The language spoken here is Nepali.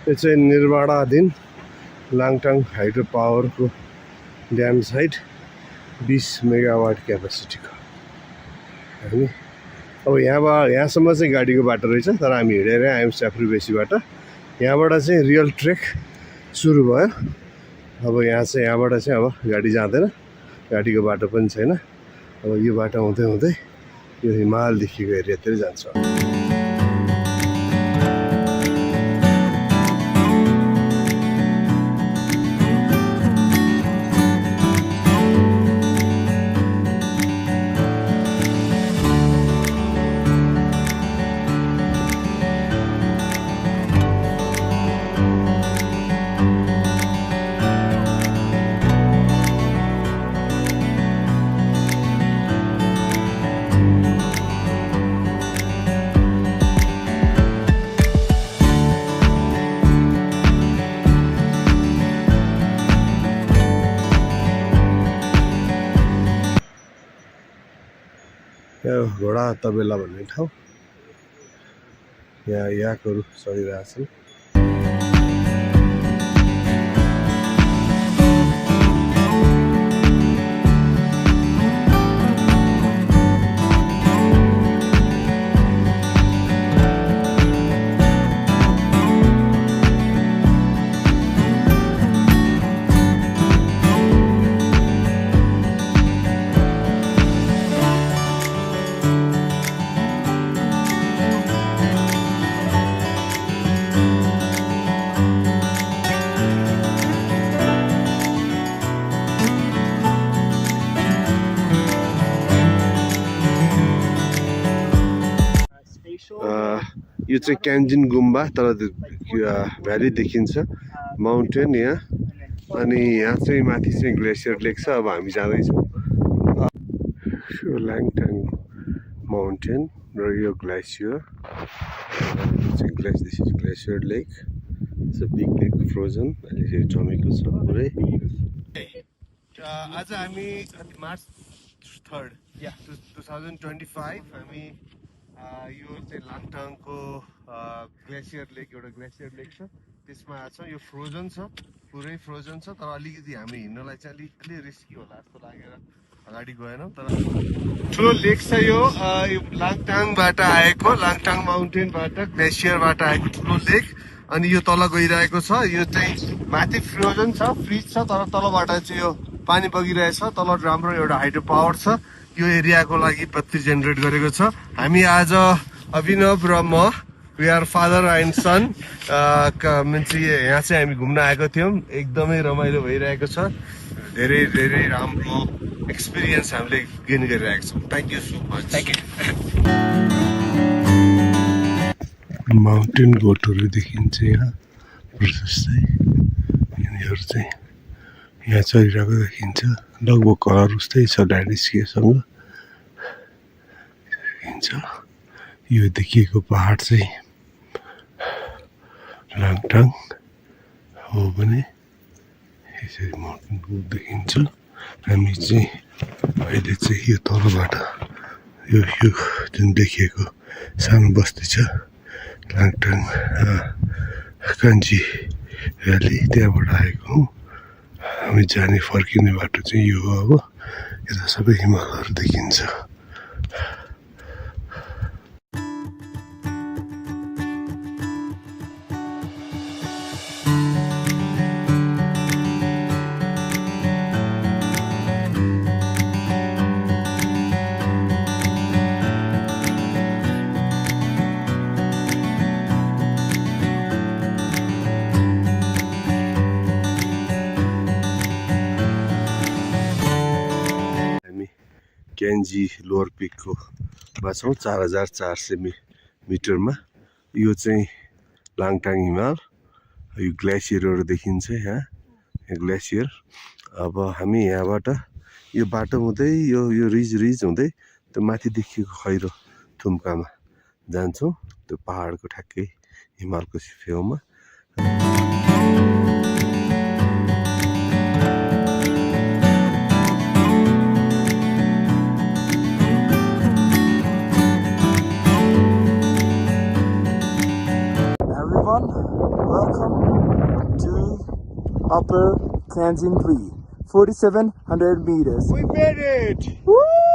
यो चाहिँ निर्माणाधीन लाङटाङ हाइड्रो पावरको ड्याम साइट 20 मेगावाट क्यापासिटीको। हामी अब यहाँसम्म चाहिँ गाडीको बाटो रहेछ, तर हामी हिँडेर आयौँ स्याफ्रुबेसीबाट। यहाँबाट चाहिँ रियल ट्रेक सुरु भयो। अब यहाँबाट चाहिँ अब गाडी जाँदैन, गाडीको बाटो पनि छैन। अब यो बाटो हुँदै हुँदै यो हिमालदेखिको एरियातिर जान्छ। घोडा तबेला भन्ने ठाउँ, यहाँ याकहरू चलिरहेछन्। यो चाहिँ क्यान्जिन गुम्बा, तर भ्याली देखिन्छ, माउन्टेन यहाँ। अनि यहाँ चाहिँ माथि चाहिँ ग्लेसियर लेक छ। अब हामी जाँदैछौँ लाङटाङ माउन्टेन र यो ग्लेसियर चाहिँ glacier lake. It's a big lake, frozen, अहिले जमेको छ पुरै। आज हामी मार्च 3 2025 हामी यो चाहिँ लाङटाङको ग्लेसियर लेक, एउटा ग्लेसियर लेक छ, त्यसमा आएको छ। यो फ्रोजन छ, पुरै फ्रोजन छ, तर अलिकति हामी हिँड्नलाई चाहिँ अलि रिस्की होला जस्तो लागेर अगाडि गएनौँ। तर ठुलो लेक छ यो, लाङटाङबाट आएको, लाङटाङ माउन्टेनबाट ग्लेसियरबाट आएको ठुलो लेक। अनि यो तल गइरहेको छ, यो चाहिँ माथि फ्रोजन छ, फ्रिज छ, तर तलबाट चाहिँ यो पानी बगिरहेछ। तल राम्रो एउटा हाइड्रो पावर छ, यो एरियाको लागि बत्ती जेनेरेट गरेको छ। हामी आज अभिनव र म, we are father and son, means यहाँ चाहिँ हामी घुम्न आएको थियौँ। एकदमै रमाइलो भइरहेको छ, धेरै धेरै राम्रो एक्सपिरियन्स हामीले गेन गरिरहेको छौँ। Thank you so much. Thank you. Mountain गोटहरू देखिन्छ यहाँ प्रशस्तै। यिनीहरू चाहिँ यहाँ चलिरहेको देखिन्छ, लगभग कलर उस्तै छ ल्यान्डस्केपसँग देखिन्छ। यो देखिएको पहाड चाहिँ लाङटाङ हो भने यसरी माउन्टेन गोट देखिन्छ। हामी चाहिँ अहिले चाहिँ यो तलबाट यो जुन देखिएको सानो बस्ती छ लाङटाङ कान्जी भ्याली, त्यहाँबाट आएको हौँ। हामी जाने फर्किने बाटो चाहिँ यो हो। अब यता सबै हिमालहरू देखिन्छ। क्यान्जी लोवर पिकको मा छौँ, 4400 मिटरमा। यो चाहिँ लाङटाङ हिमाल, यो ग्लेसियरहरू देखिन्छ यहाँ, ग्लेसियर। अब हामी यहाँबाट यो बाटो हुँदै यो रिज हुँदै त्यो माथि देखिएको खैरो थुम्कामा जान्छौँ, त्यो पहाडको ठ्याक्कै हिमालको छेउमा। Welcome Upper Kanzin 3, 4,700 meters. We made it! Woo!